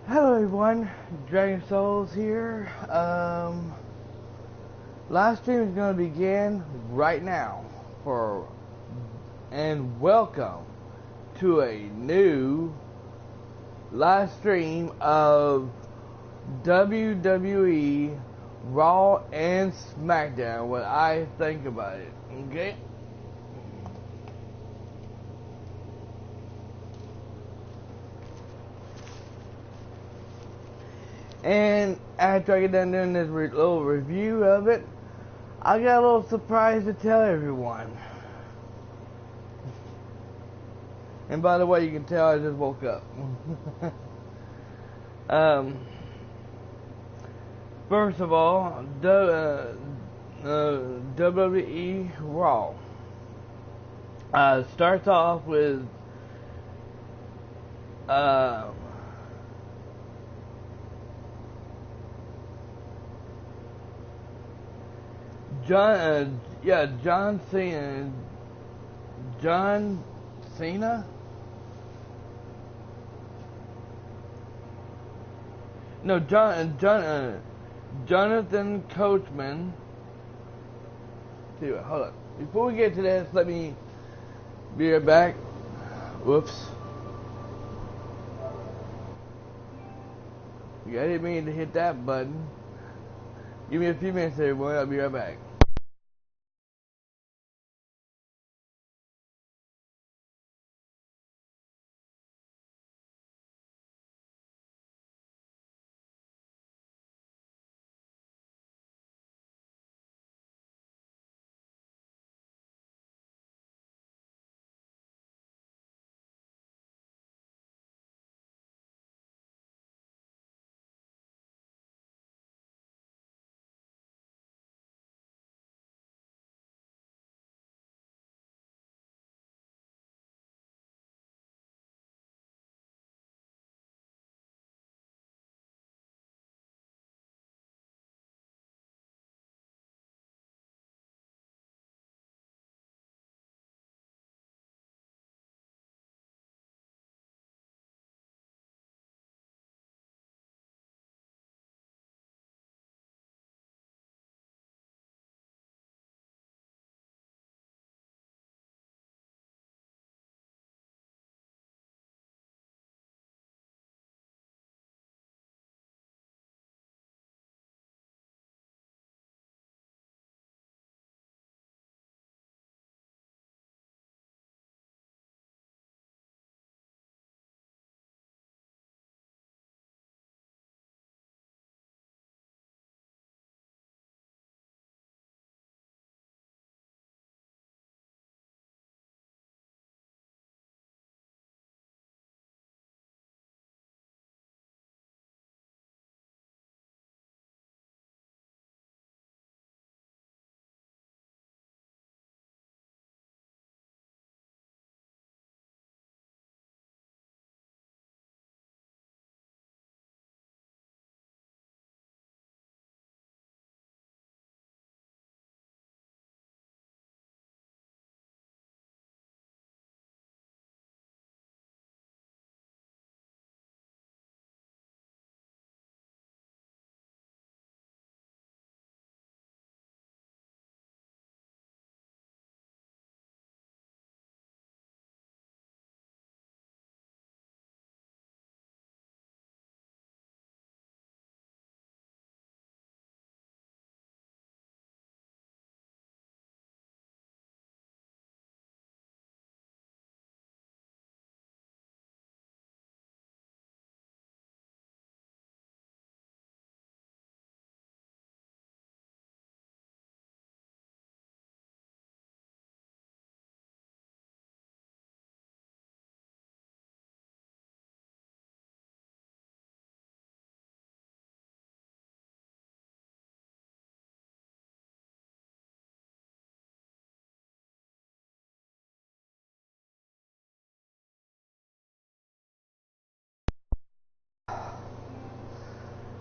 Hello everyone, Dragon Souls here. Live stream is going to begin right now and welcome to a new live stream of WWE Raw and SmackDown, what I think about it, okay? And after I get done doing this little review of it, I got a little surprise to tell everyone. And by the way, you can tell I just woke up. First of all, WWE Raw starts off with John Cena. No, Jonathan Coachman. See, hold up. Before we get to this, let me be right back. Whoops. I didn't mean to hit that button. Give me a few minutes, everyone. I'll be right back.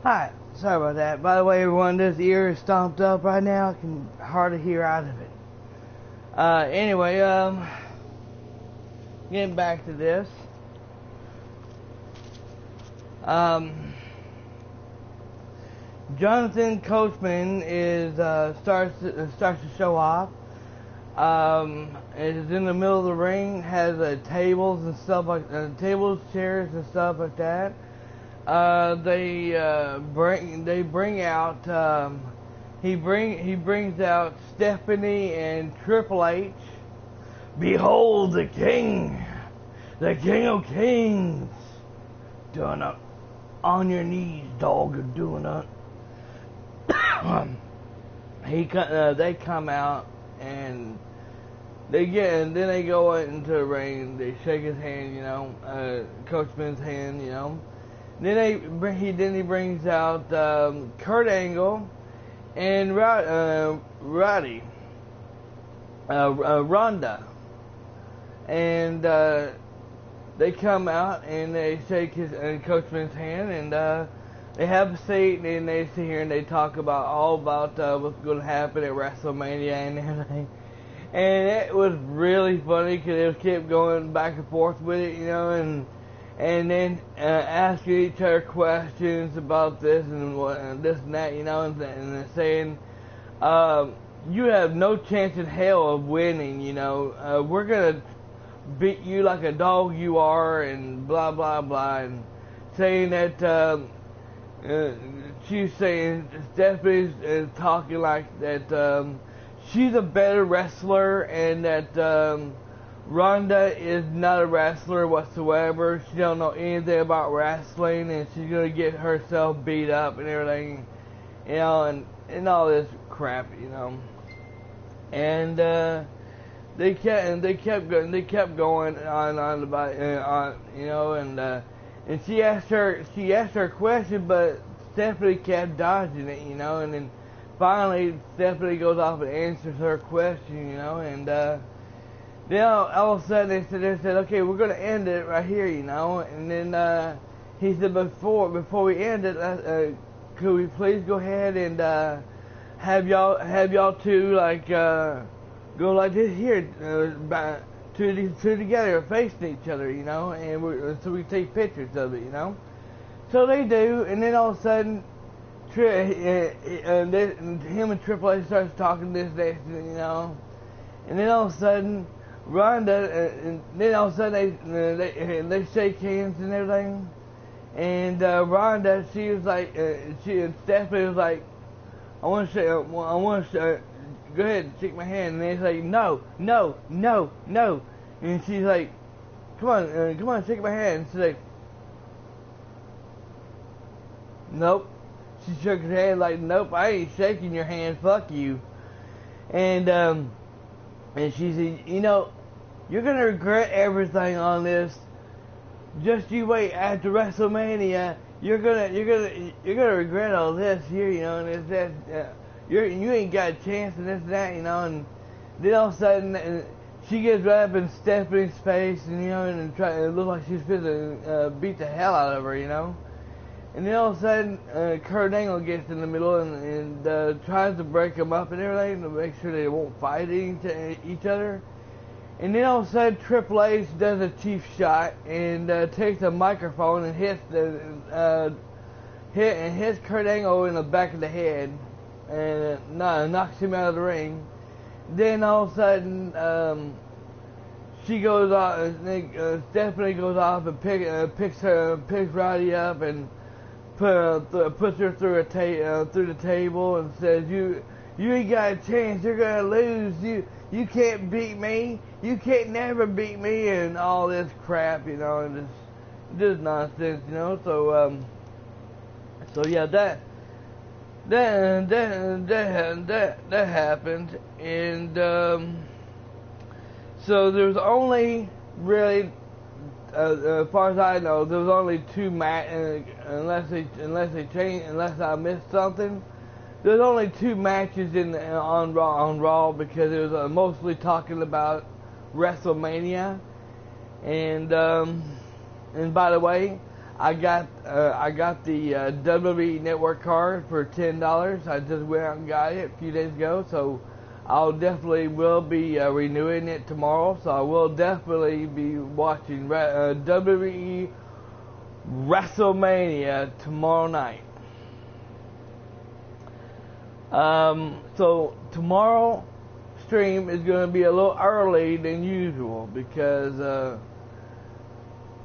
Hi, sorry about that. By the way, everyone, this ear is stomped up right now. I can hardly hear out of it. Anyway, getting back to this. Jonathan Coachman starts to show off. Is in the middle of the ring, has tables and stuff like tables, chairs, and stuff like that. They bring out he brings out Stephanie and Triple H. Behold the King of Kings. Doing it on your knees, dog. Doing it. They come out and then they go into the ring. They shake his hand, Coachman's hand, Then he brings out Kurt Angle and Roddy, Ronda, and they come out and they shake his Coachman's hand and they have a seat and they sit here and they talk about what's going to happen at WrestleMania and everything. And it was really funny because they kept going back and forth with it, and then asking each other questions about this and this and that, and saying, you have no chance in hell of winning, we're gonna beat you like a dog you are, and blah blah blah, and saying that she's saying Stephanie's talking like that. She's a better wrestler, and that Ronda is not a wrestler whatsoever. She don't know anything about wrestling, and she's gonna get herself beat up and everything, and all this crap, And they kept going on about and she asked her a question, but Stephanie kept dodging it, and then finally, Stephanie goes off and answers her question, and then all of a sudden they said, okay, we're going to end it right here, and then he said, before we end it, could we please go ahead and have y'all two go like this here, two together facing each other, and so we take pictures of it, So they do, and then all of a sudden, him and Triple H starts talking this, and then all of a sudden, Ronda, and then all of a sudden they shake hands and everything, and Ronda, she was like, Stephanie was like, I want to go ahead and shake my hand, and he's like, no, and she's like, come on, shake my hand, and she's like, nope. She shook her hand like, nope, I ain't shaking your hand, fuck you. And she said, you're gonna regret everything on this. Just you wait after WrestleMania, you're gonna regret all this here, and it's that you ain't got a chance and this and that, and then all of a sudden she gets right up in Stephanie's face, and it looks like she's gonna beat the hell out of her, And then all of a sudden, Kurt Angle gets in the middle and tries to break them up and everything to make sure they won't fight each other. And then all of a sudden, Triple H does a cheap shot and takes a microphone and hits Kurt Angle in the back of the head and knocks him out of the ring. Then all of a sudden, she goes off. Stephanie goes off and picks Roddy up and puts her through the table and says, "You ain't got a chance. You're gonna lose. You can't beat me. You can't never beat me," and all this crap, and just nonsense, So yeah, that happened, and so there's only really. As far as I know, there was only two unless I missed something. There's only two matches on Raw because it was mostly talking about WrestleMania. And by the way, I got the WWE Network card for $10. I just went out and got it a few days ago, so I'll definitely will be renewing it tomorrow, so I will definitely be watching WWE WrestleMania tomorrow night. So tomorrow stream is going to be a little early than usual because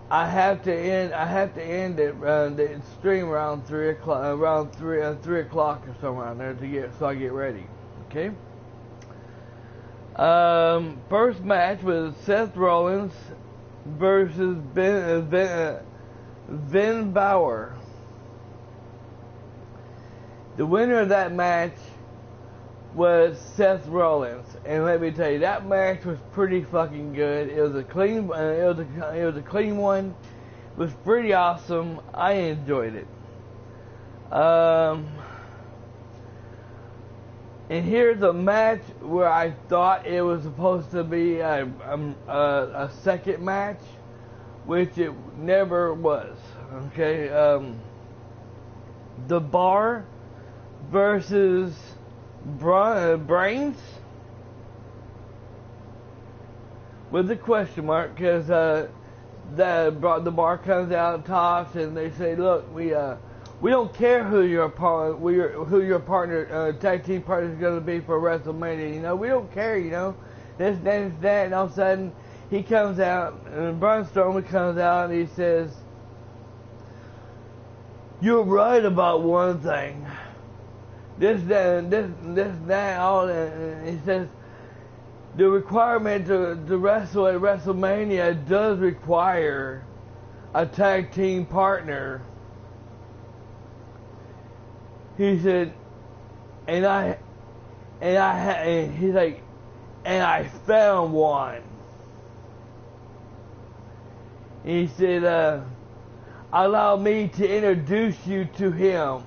I have to end it the stream around 3:00 around 3 o'clock or somewhere around there so I get ready. Okay. First match was Seth Rollins versus Finn Balor. The winner of that match was Seth Rollins, and let me tell you, that match was pretty fucking good. It was a clean, it was a clean one. It was pretty awesome. I enjoyed it. And here's a match where I thought it was supposed to be a second match, which it never was. Okay, The Bar versus Brains with a question mark, because the Bar comes out and talks, and they say, "Look, we don't care who your partner tag team partner is going to be for WrestleMania. You know, we don't care. You know, this, that." And all of a sudden, he comes out, and Braun Strowman comes out, and he says, "You're right about one thing. This, that, all." And he says, "The requirement to wrestle at WrestleMania does require a tag team partner." He said, and he's like, "And I found one." He said, "Allow me to introduce you to him."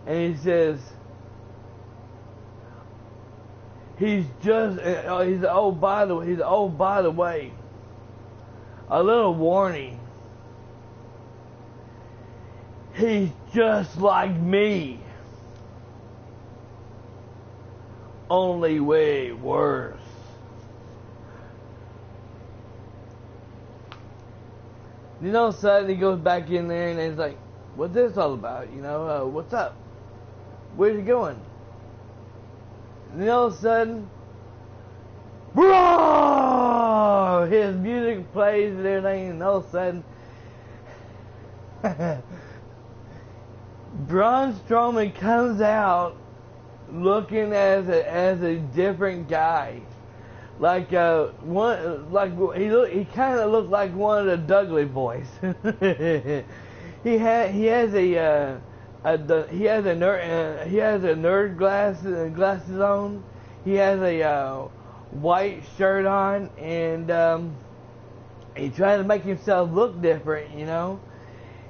And he says, he's by the way, a little warning. He's just like me, only way worse. You know, suddenly he goes back in there and he's like, "What's this all about? You know, what's up? Where's he going?" And then all of a sudden, bro, his music plays and everything, and all of a sudden, Braun Strowman comes out looking as a different guy, like he kind of looked like one of the Dudley boys. he has a nerd glasses on. He has a white shirt on, and he trying to make himself look different, you know.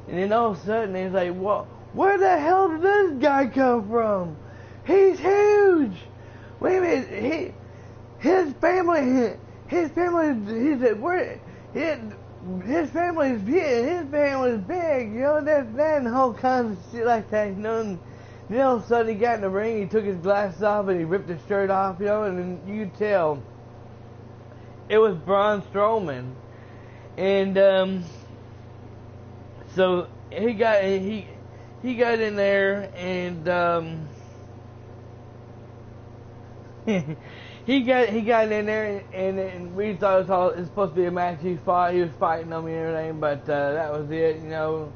And then all of a sudden he's like, "Well, where the hell did this guy come from? He's huge. Wait a minute, his family, his family's big, you know, that and the whole kind of shit like that, you know." And then all of a sudden he got in the ring, he took his glasses off, and he ripped his shirt off, you know, and then you could tell it was Braun Strowman. And so he got in there, and he got in there, and we thought it was supposed to be a match. He was fighting on me and everything, but that was it, you know.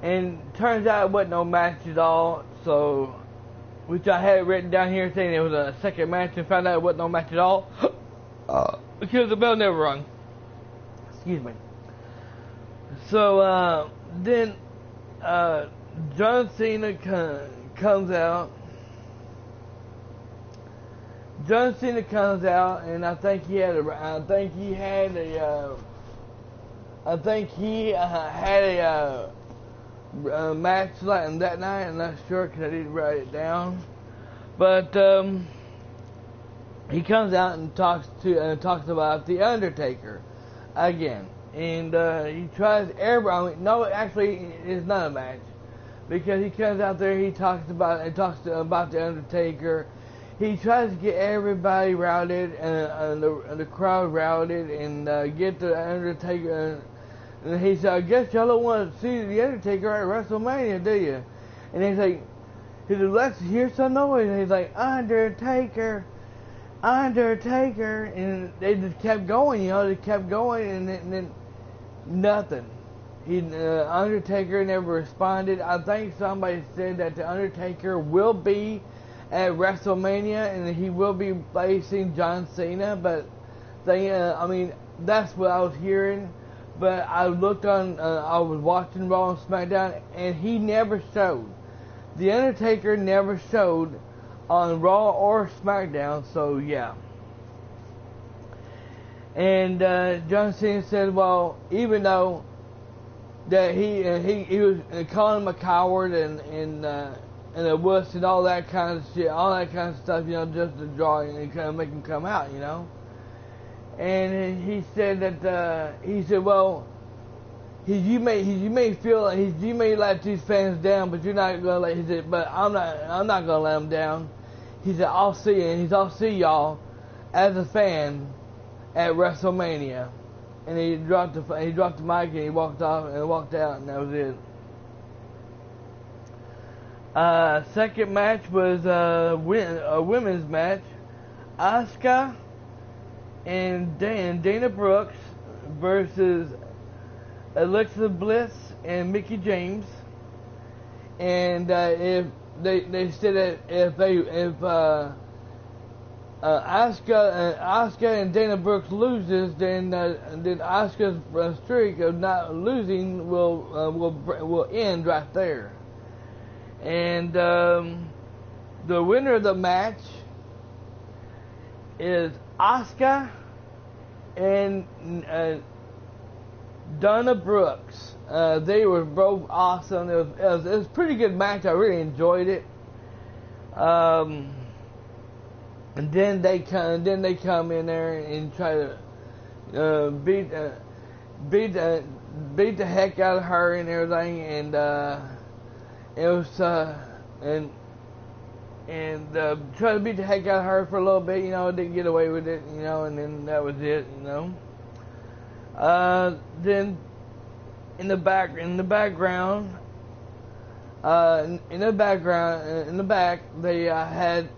And turns out it wasn't no match at all. So, which I had written down here saying it was a second match, and found out it wasn't no match at all because the bell never rung. Excuse me. So then John Cena comes out. John Cena comes out, and I think he had a match like that night. I'm not sure because I didn't write it down. But he comes out and talks about the Undertaker again, and he tries everybody. No, actually, it's not a match, because he comes out there. He talks about the Undertaker. he tries to get everybody routed and the crowd routed and get the Undertaker. And he said, I guess y'all don't want to see the Undertaker at WrestleMania, do you? And he's like, let's hear some noise. And he's like, Undertaker, Undertaker. And they just kept going, they kept going, and then nothing. Undertaker never responded. I think somebody said that the Undertaker will be at WrestleMania and he will be facing John Cena, but that's what I was hearing. But I looked on, I was watching Raw and SmackDown, and he never showed. The Undertaker never showed on Raw or SmackDown, so yeah. And John Cena said, well, even though that he was calling him a coward and a wuss and all that kind of shit, all that kind of stuff, just to draw and kind of make him come out, And he said that well, you may feel like you may let these fans down, but you're not gonna let. He said, but I'm not gonna let them down. He said, I'll see you, and I'll see y'all as a fan at WrestleMania. And he dropped the mic and he walked off and walked out, and that was it. Second match was a women's match. Asuka and Dana Brooks versus Alexa Bliss and Mickie James. And if they said that if Asuka and Dana Brooks loses, then Asuka's streak of not losing will end right there. And the winner of the match is Asuka and Dana Brooks. They were both awesome. It was a pretty good match. I really enjoyed it. And then they come in there and try to beat the heck out of her and everything, and it was try to beat the heck out of her for a little bit, didn't get away with it, and then that was it, Then in the back, they had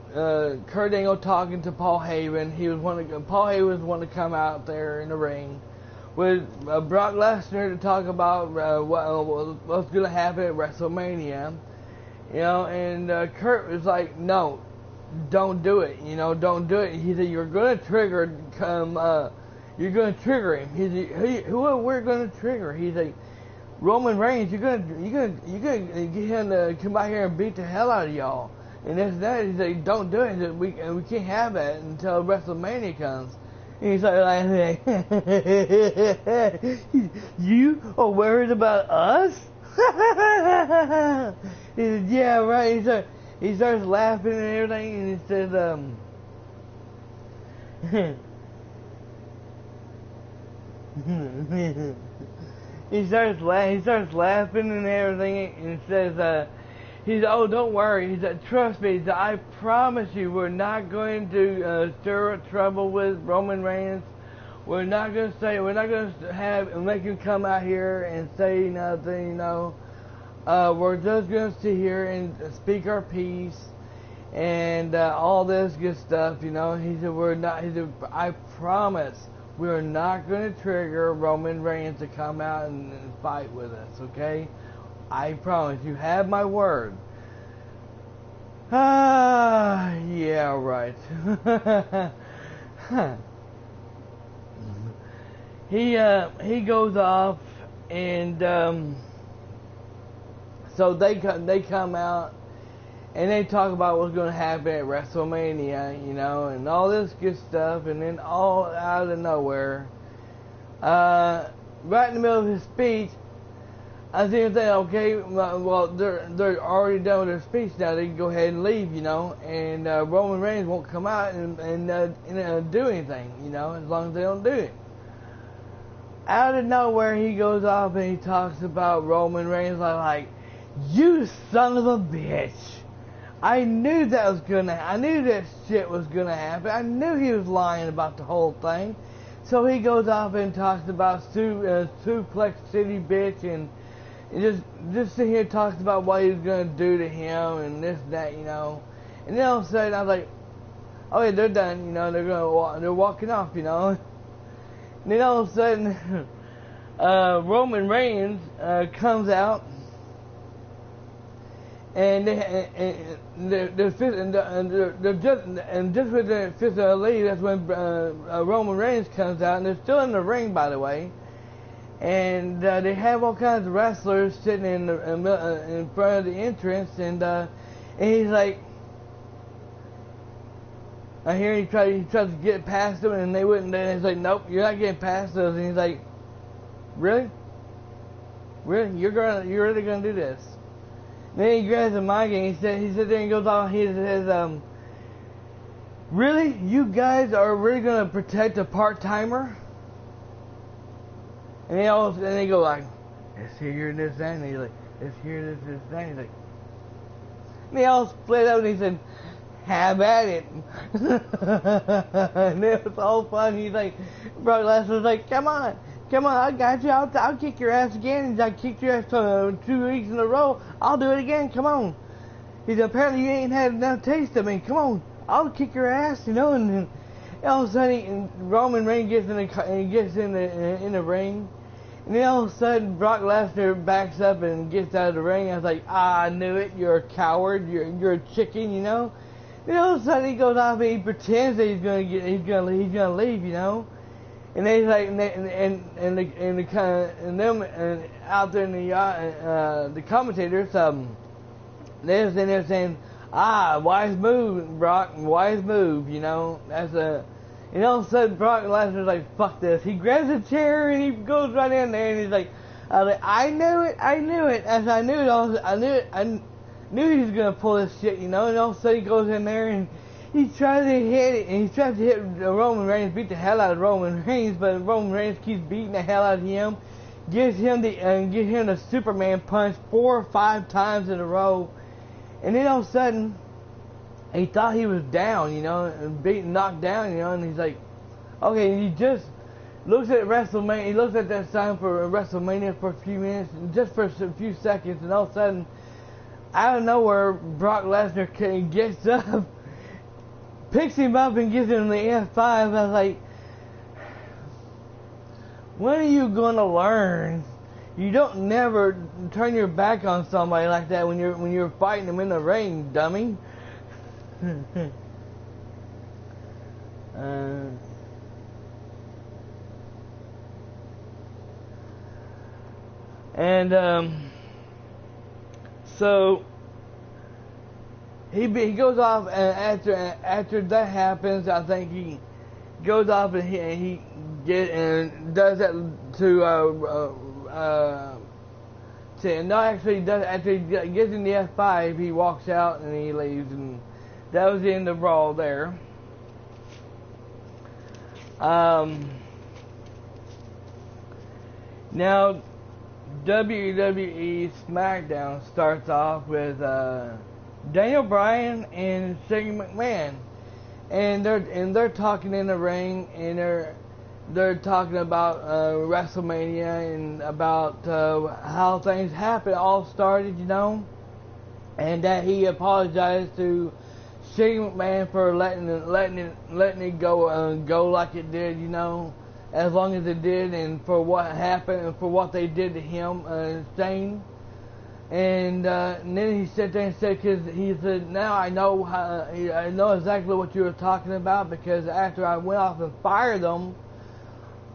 Kurt Angle talking to Paul Heyman. Paul Heyman was wanting to come out there in the ring with Brock Lesnar to talk about what's going to happen at WrestleMania. And Kurt was like, no, don't do it. Don't do it. He said, you're going to trigger him. He said, who we're going to trigger? He's like, Roman Reigns, you're gonna get him to come out here and beat the hell out of y'all. And that's that. He's like, don't do it. We can't have that until WrestleMania comes. And he's like you are worried about us? He said, yeah, right. He starts laughing and everything, and he says, he starts laughing and everything, and says, he said, oh, don't worry. He said, trust me. He said, I promise you, we're not going to stir up trouble with Roman Reigns. We're not going to make him come out here and say nothing, we're just going to sit here and speak our piece and all this good stuff, He said, I promise we're not going to trigger Roman Reigns to come out and fight with us, okay? I promise. You have my word. Yeah, right. He goes off, and so they come out, and they talk about what's going to happen at WrestleMania, and all this good stuff, and then all out of nowhere, right in the middle of his speech, I think, okay, well, they're already done with their speech now. They can go ahead and leave, and Roman Reigns won't come out and do anything, as long as they don't do it. Out of nowhere, he goes off and he talks about Roman Reigns like, you son of a bitch. I knew I knew that shit was gonna happen. I knew he was lying about the whole thing. So he goes off and talks about Suplex City bitch, and just sit here talks about what he was gonna do to him and this and that, you know. And then all of a sudden I was like, okay, they're done, you know. They're walking off, you know. And then all of a sudden, Roman Reigns comes out. And just with the Fist of the League, that's when Roman Reigns comes out, and they're still in the ring, by the way. And they have all kinds of wrestlers sitting in front of the entrance, and he's like, I hear he tried to get past them, and they wouldn't. And he's like, nope, you're not getting past those. And he's like, really? You're really gonna do this? Then he grabs the mic and he sits there and goes on. He says, really? You guys are really going to protect a part-timer? And they go like, let's hear this, that. And he's like, let's hear this, that. He's like, and they all split up and he said, have at it. And it was all fun. He's like, Brock Lesnar's like, come on, I got you. I'll kick your ass again. I kicked your ass 2 weeks in a row. I'll do it again. Come on. He said, apparently you ain't had enough taste of me. Come on, I'll kick your ass, you know. And all of a sudden, Roman Reigns gets in the ring. And then all of a sudden, Brock Lesnar backs up and gets out of the ring. I was like, I knew it. You're a coward. You're a chicken, you know. Then all of a sudden, he goes off and he pretends that he's gonna leave, you know. And they like, and out there in the commentators, they're sitting there saying, wise move, Brock, wise move, you know. And all of a sudden, Brock Lesnar's like, fuck this. He grabs a chair and he goes right in there and he's like, I knew it. As I knew he was gonna pull this shit, you know. And all of a sudden, he goes in there and he tries to hit it, and he tries to hit Roman Reigns, beat the hell out of Roman Reigns, but Roman Reigns keeps beating the hell out of him, gives him the Superman punch 4 or 5 times in a row, and then all of a sudden, he thought he was down, you know, and knocked down, you know, and he's like, okay, and he just looks at WrestleMania, he looks at that sign for WrestleMania for a few minutes, just for a few seconds, and all of a sudden, out of nowhere, Brock Lesnar gets up, picks him up and gives him the F5. I was like, when are you gonna learn? You don't never turn your back on somebody like that when you're fighting them in the ring, dummy. So he goes off, and after that happens, I think he goes off and he does that after he gets in the F5, he walks out and he leaves, and that was the end of Raw there. Now WWE SmackDown starts off with Daniel Bryan and Shane McMahon, and they're talking in the ring, and they're talking about WrestleMania and about how things happened, all started, you know, and that he apologized to Shane McMahon for letting it go like it did, you know, as long as it did, and for what happened and for what they did to him, Shane. And then he sat there and said, because he said, now I know exactly what you were talking about, because after I went off and fired them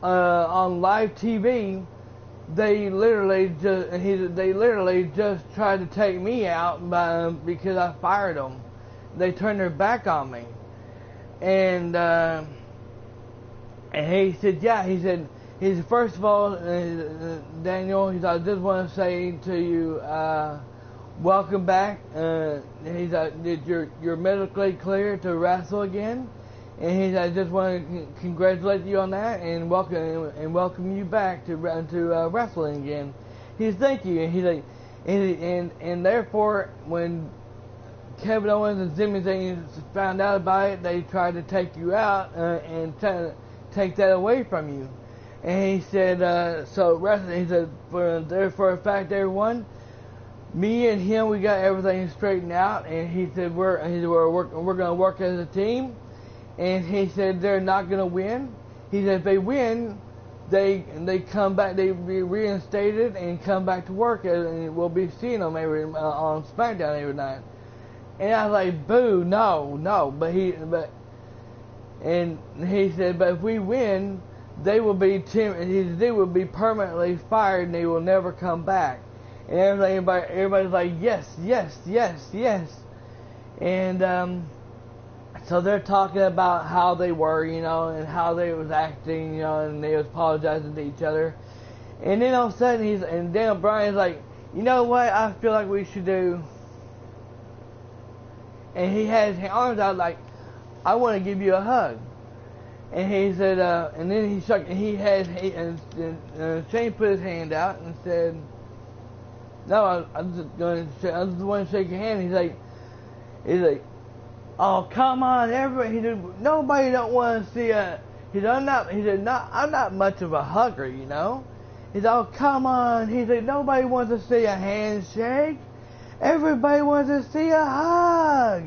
on live TV, they literally just tried to take me out because I fired them. They turned their back on me, and he said, yeah, he said, first of all, Daniel, I just want to say to you, welcome back. You're medically cleared to wrestle again, and I just want to congratulate you on that and welcome you back to wrestling again. He said, thank you, and he's like, and therefore when Kevin Owens and Sami Zayn found out about it, they tried to take you out and take that away from you. And he said, he said, for a fact, everyone, me and him, we got everything straightened out. And he said, we're going to work as a team. And he said, they're not going to win. He said, if they win, they come back, they be reinstated and come back to work, and we'll be seeing them on SmackDown every night. And I was like, boo, no. But he said, but if we win, they will be permanently fired and they will never come back. And everybody's like, yes. And so they're talking about how they were, and how they was acting, and they was apologizing to each other. And then all of a sudden Daniel Bryan's like, you know what, I feel like we should do. And he had his arms out like, I want to give you a hug. And he said, and then he shook, and Shane put his hand out and said, no, I just want to shake your hand. He's like, oh, come on, everybody. He said, nobody don't want to see a. He said, I'm not much of a hugger, He said, oh, come on. He said, nobody wants to see a handshake. Everybody wants to see a hug.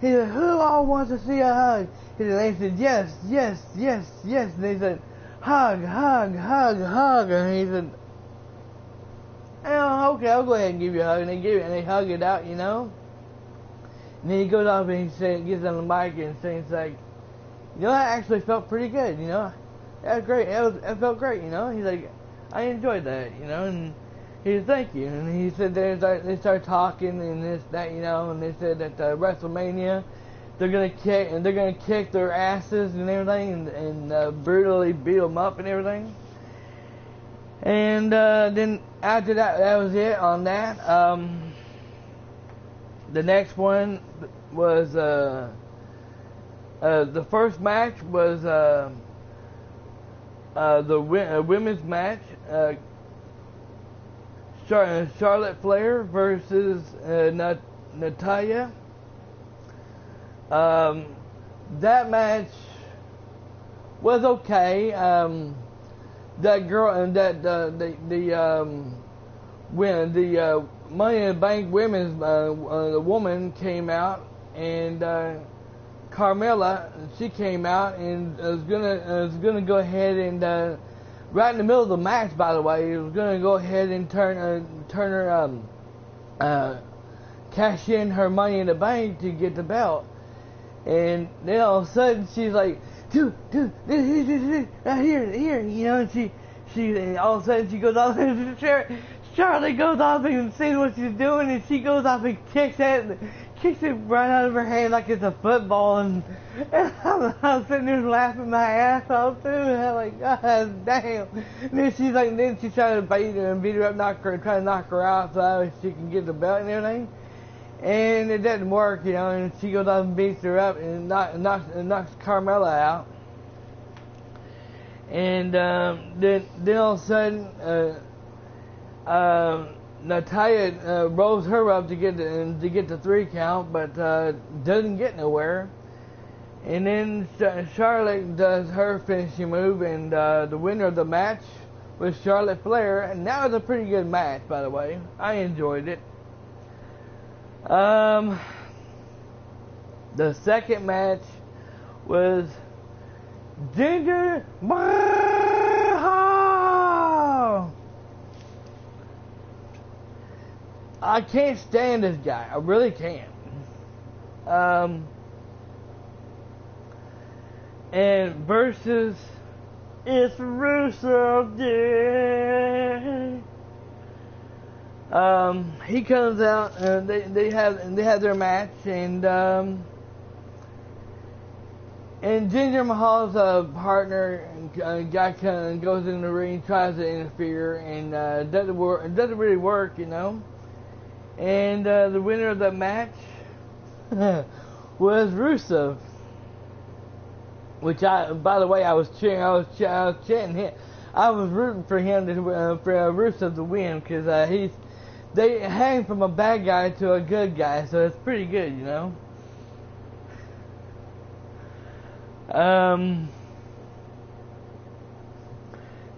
He said, who all wants to see a hug? He said, yes. And he said, hug. And he said, oh, okay, I'll go ahead and give you a hug. And they give it, and they hug it out, And then he goes off and he gets on the mic and sings like, that actually felt pretty good, That was great. It felt great, He's like, I enjoyed that, And he said, thank you. And he said they started talking and this, that, And they said that WrestleMania, they're gonna kick their asses and everything, and brutally beat them up and everything. And then after that was it on that. The next one was the first match was the women's match, Charlotte Flair versus Natalya. That match was okay. That girl and the Money in the Bank women's the woman came out, and Carmella, she came out and was gonna go ahead and right in the middle of the match, by the way, was gonna go ahead and turn her cash in her Money in the Bank to get the belt. And then all of a sudden she's like, dude, right here, and she and all of a sudden she goes off into the chair. Charlie goes off and sees what she's doing, and she goes off and kicks it right out of her hand like it's a football, and I'm sitting there laughing my ass off too, and I'm like, God damn. And then she's trying to beat her up, trying to knock her out so she can get the belt and everything. And it doesn't work, and she goes off and beats her up and knocks Carmella out. And then all of a sudden, Natalya rolls her up to get the 3 count, but doesn't get nowhere. And then Charlotte does her finishing move, and the winner of the match was Charlotte Flair, and that was a pretty good match, by the way. I enjoyed it. The second match was Jinder Mahal. I can't stand this guy. I really can't. And versus it's Rusev Day. He comes out and they have their match, and Jinder Mahal's partner guy goes in the ring, tries to interfere, and doesn't really work, And the winner of the match was Rusev, which by the way, I was chanting him. I was rooting for him for Rusev to win, because they hang from a bad guy to a good guy, so it's pretty good, you know.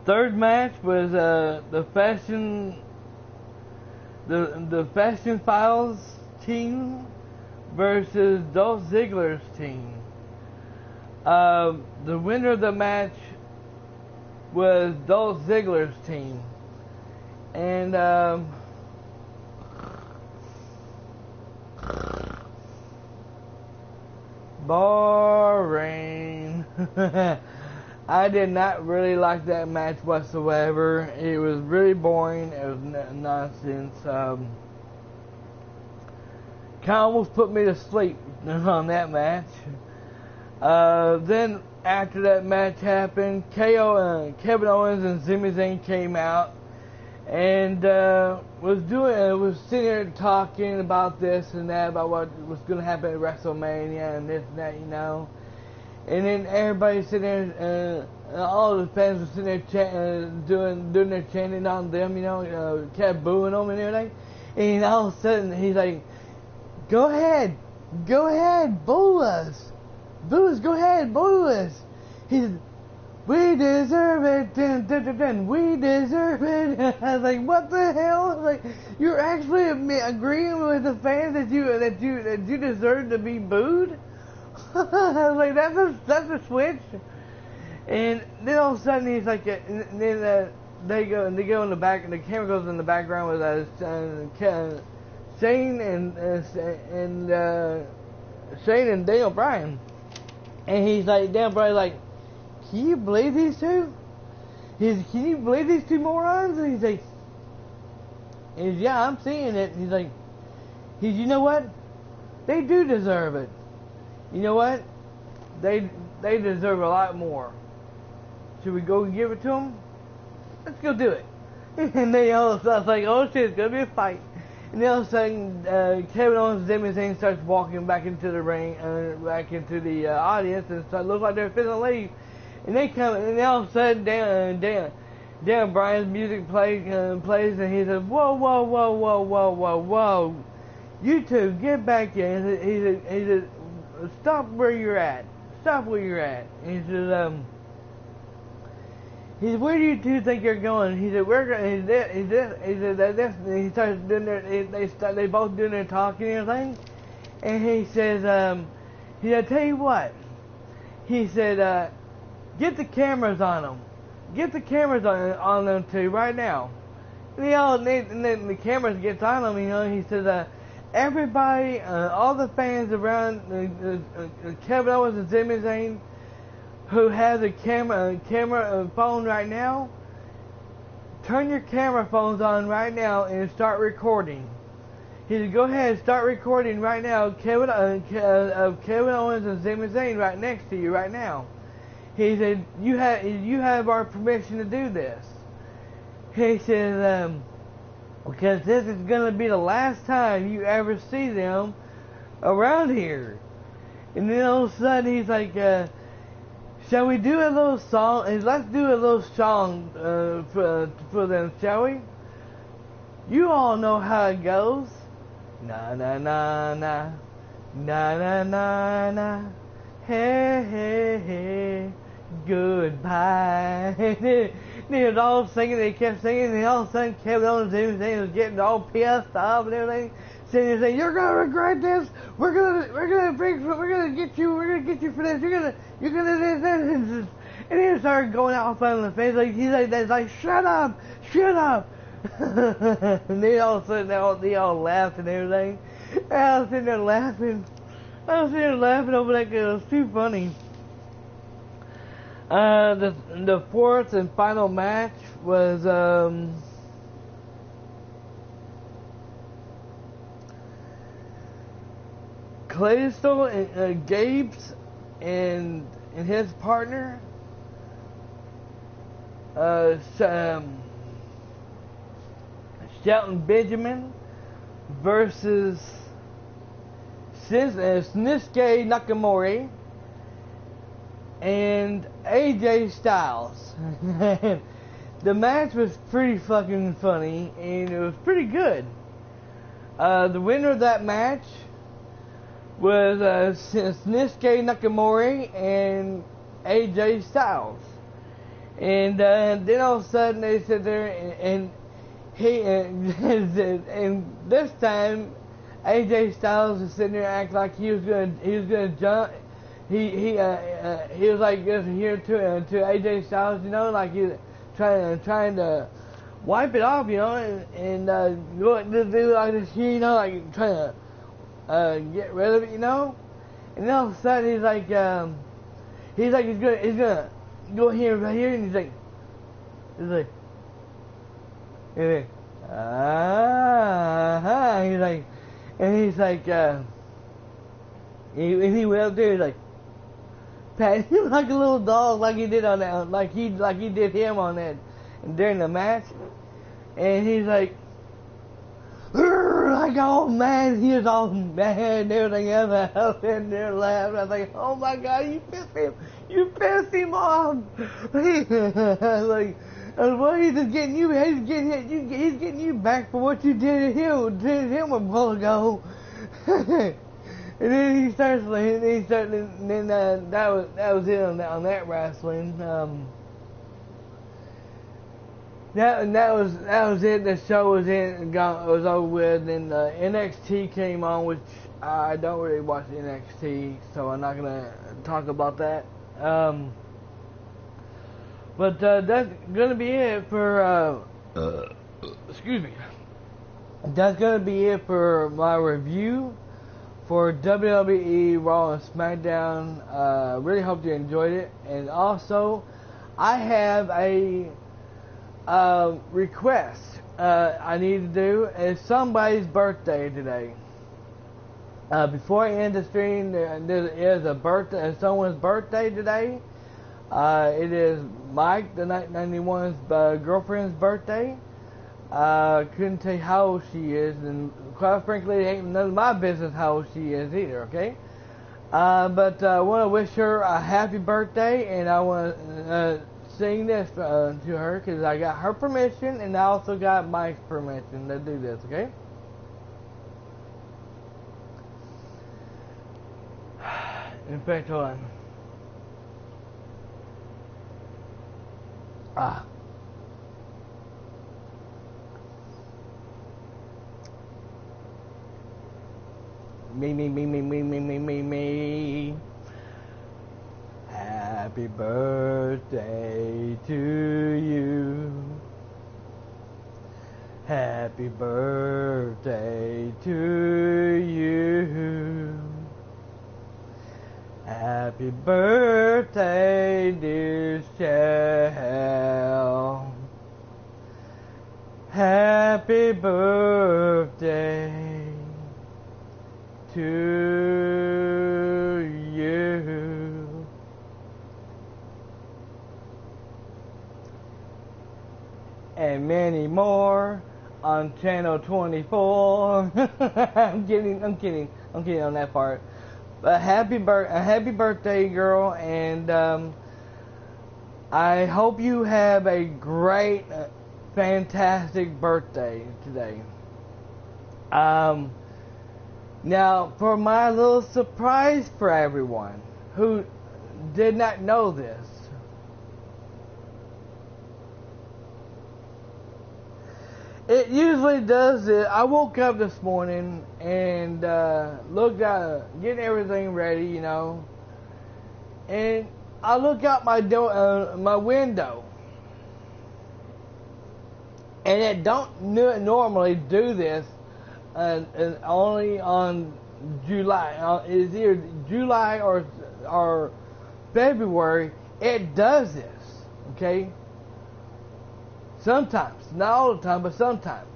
Third match was the Fashion Files team versus Dolph Ziggler's team. The winner of the match was Dolph Ziggler's team, and boring. I did not really like that match whatsoever. It was really boring. It was nonsense. Kind of almost put me to sleep on that match. Then after that match happened, Kevin Owens and Sami Zayn came out and was sitting there talking about this and that, about what was going to happen at WrestleMania and this and that, you know. And then everybody sitting there, all the fans were sitting there doing their chanting on them, you know, kept booing them and everything. And all of a sudden, he's like, go ahead, boo us. Boo us, go ahead, boo us. He said, we deserve it, we deserve it. I was like, what the hell? I was like, you're actually agreeing with the fans that you deserve to be booed? I was like, that's a switch. And then all of a sudden he's like, and then they go in the back, and the camera goes in the background with Shane and Daniel Bryan, and he's like, Daniel Bryan's like, can you believe these two? Can you believe these two morons? And he's like, yeah, I'm seeing it. And he's like, you know what? They do deserve it. You know what? They deserve a lot more. Should we go and give it to them? Let's go do it. And they all of a sudden, like, oh shit, it's gonna be a fight. And then all of a sudden, Kevin Owens and Sami Zayn starts walking back into the ring, back into the audience, and it looks like they're finna leave. And they come, and then all of a sudden, Dan Bryan's music plays, and he says, whoa, you two, get back here. He said, stop where you're at. And he says, where do you two think you're going? He said, we're going. He starts doing they both doing their talking and everything. And he says, he said, tell you what. He said, get the cameras on them. Get the cameras on them two right now. And then the cameras gets on them, you know. He says, everybody, all the fans around Kevin Owens and Sami Zayn who has a camera phone right now, turn your camera phones on right now and start recording. He said, go ahead and start recording right now. Kevin Owens and Sami Zayn right next to you right now. He said, you have our permission to do this. He said, because this is going to be the last time you ever see them around here. And then all of a sudden he's like, shall we do a little song? Let's do a little song for them, shall we? You all know how it goes. Na na na na, na na na na, hey hey hey, goodbye. They was all singing, they kept singing, and all of a sudden Kevin Owens and Sami Zayn was getting all pissed off and everything. Saying, you're gonna regret this. We're gonna get you for this. You're gonna this. And he started going off on the face he's like, shut up. And then all of a sudden they all laughed and everything. And I was sitting there laughing. Over that. It was too funny. The fourth and final match was Kalisto and Gabes and his partner Shelton Benjamin versus Shinsuke Nakamura and AJ Styles. The match was pretty fucking funny, and it was pretty good. The winner of that match was Shinsuke Nakamura and AJ Styles. And then all of a sudden they sit there and this time AJ Styles is sitting there acting like he was gonna jump. He was like just here to AJ Styles, you know, like he trying to wipe it off, you know, and do like this, you know, like trying to get rid of it, you know. And then all of a sudden he's gonna go here right here, and he's like, and then, he's like, he went up there, he's like, pat him like a little dog, like he did on that, like he did him on that during the match, and he's like, like all mad, he was all mad and everything else. I was in there laughing. I was like, oh my God, you pissed him off. Like, well, he's just getting you, he's getting you back for what you did to him a while ago. And then he starts, and then that was it on that wrestling. That was it. The show was was over with, and NXT came on, which I don't really watch NXT, so I'm not gonna talk about that. But that's gonna be it for excuse me. That's gonna be it for my review for WWE Raw and SmackDown. Really hope you enjoyed it, and also I have a request I need to do. It's somebody's birthday today. Before I end the stream, there is someone's birthday today. It is Mike, the 91's girlfriend's birthday. Couldn't tell you how old she is, and quite frankly, it ain't none of my business how old she is either, okay? But I want to wish her a happy birthday, and I want to sing this to her because I got her permission, and I also got Mike's permission to do this, okay? In fact, hold on. Me. Happy birthday to you. Happy birthday to you. Happy birthday, dear Shell. Happy birthday to you. And many more on channel 24. I'm kidding on that part. But happy birthday, girl, and I hope you have a great, fantastic birthday today. Now, for my little surprise for everyone who did not know this, it usually does it. I woke up this morning and looked out, getting everything ready, you know, and I look out my door, my window, and it don't normally do this. Only on July, it's either July or February, it does this, okay? Sometimes, not all the time, but sometimes.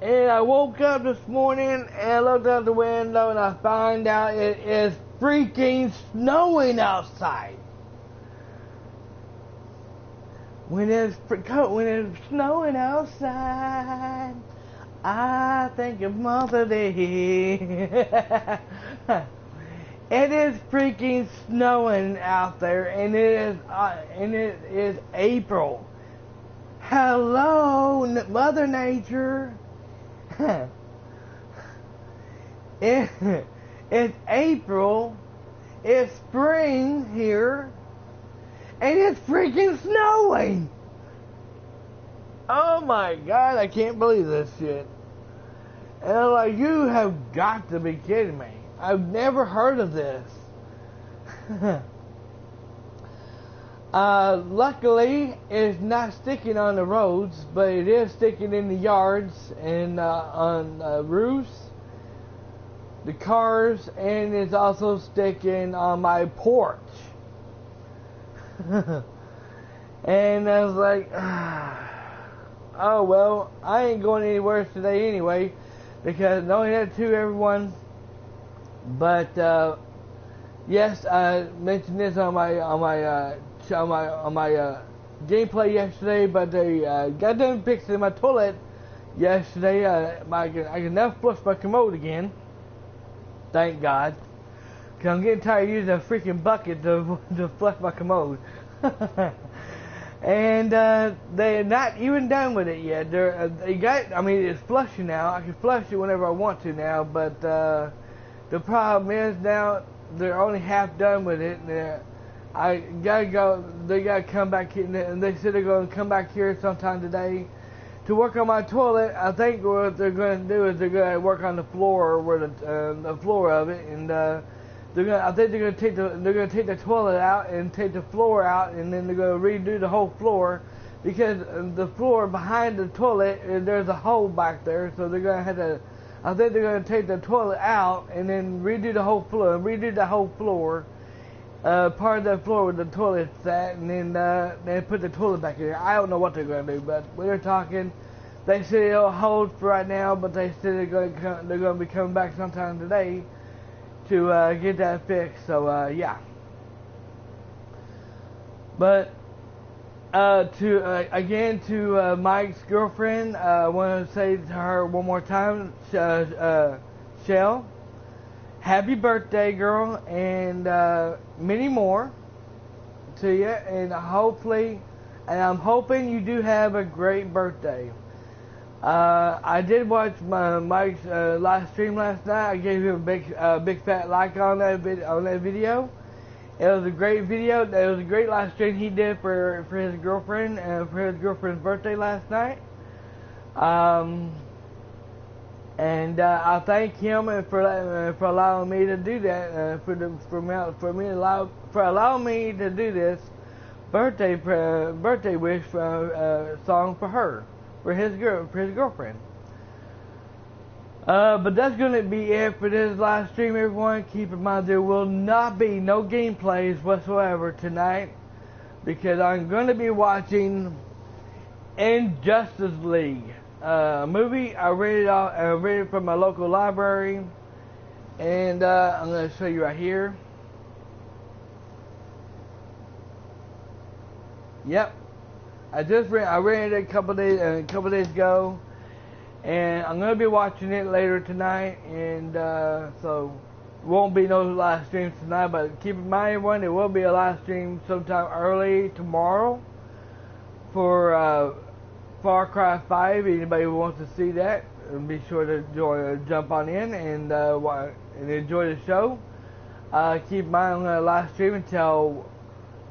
And I woke up this morning and I looked out the window and I find out it is freaking snowing outside. When it's snowing outside, I think of Mother Day. It is freaking snowing out there, and it is April. Hello, Mother Nature. It's April, it's spring here, and it's freaking snowing! Oh my god, I can't believe this shit. And I'm like, you have got to be kidding me. I've never heard of this. Luckily, it's not sticking on the roads, but it is sticking in the yards and on roofs, the cars, and it's also sticking on my porch. And I was like, oh well, I ain't going anywhere today anyway, because not only that too, everyone, but yes, I mentioned this on my gameplay yesterday, but they got done fixing my toilet yesterday. I can now flush my commode again. Thank God. Cause I'm getting tired of using a freaking bucket to flush my commode. And they're not even done with it yet. It's flushing now. I can flush it whenever I want to now, but the problem is now they're only half done with it. And I gotta go. They gotta come back here, and they said they're gonna come back here sometime today to work on my toilet. I think what they're gonna do is they're gonna work on the floor, where the floor of it, and I think they're gonna take the toilet out and take the floor out, and then they're gonna redo the whole floor, because the floor behind the toilet, there's a hole back there, so they're gonna have to. I think they're gonna take the toilet out and then redo the whole floor, part of the floor where the toilet's at, and then put the toilet back in there. I don't know what they're gonna do, but when they're talking, they say it'll hold for right now, but they say they're gonna be coming back sometime today to get that fixed. So yeah. But to Mike's girlfriend, I want to say to her one more time, Shell, happy birthday, girl, and many more to you, and I'm hoping you do have a great birthday. I did watch Mike's live stream last night. I gave him a big fat like on that video. It was a great video. It was a great live stream he did for his girlfriend and for his girlfriend's birthday last night. And I thank him for allowing me to do that. For allowing me to do this birthday wish song for her, for his girlfriend. But that's going to be it for this live stream, everyone. Keep in mind there will not be no gameplays whatsoever tonight, because I'm going to be watching Injustice League movie. I read it from my local library, and I'm going to show you right here. Yep, I read it a couple days ago. And I'm going to be watching it later tonight, and so won't be no live streams tonight, but keep in mind, everyone, there will be a live stream sometime early tomorrow for Far Cry 5. Anybody who wants to see that, be sure to jump on in and enjoy the show. Keep in mind, I'm going to live stream until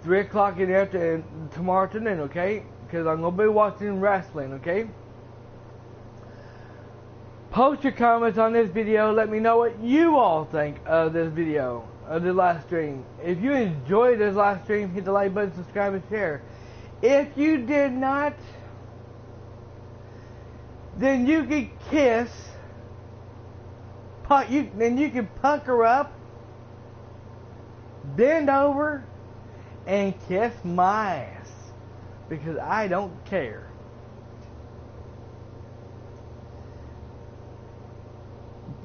3 o'clock in the afternoon tomorrow afternoon, okay? Because I'm going to be watching wrestling, okay? Post your comments on this video. Let me know what you all think of this video, of the live stream. If you enjoyed this live stream, hit the like button, subscribe, and share. If you did not, then you can then you can pucker up, bend over, and kiss my ass, because I don't care.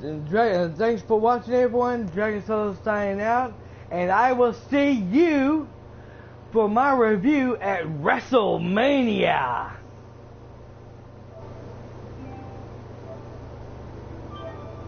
Thanks for watching, everyone. Dragon Solo signing out, and I will see you for my review at WrestleMania.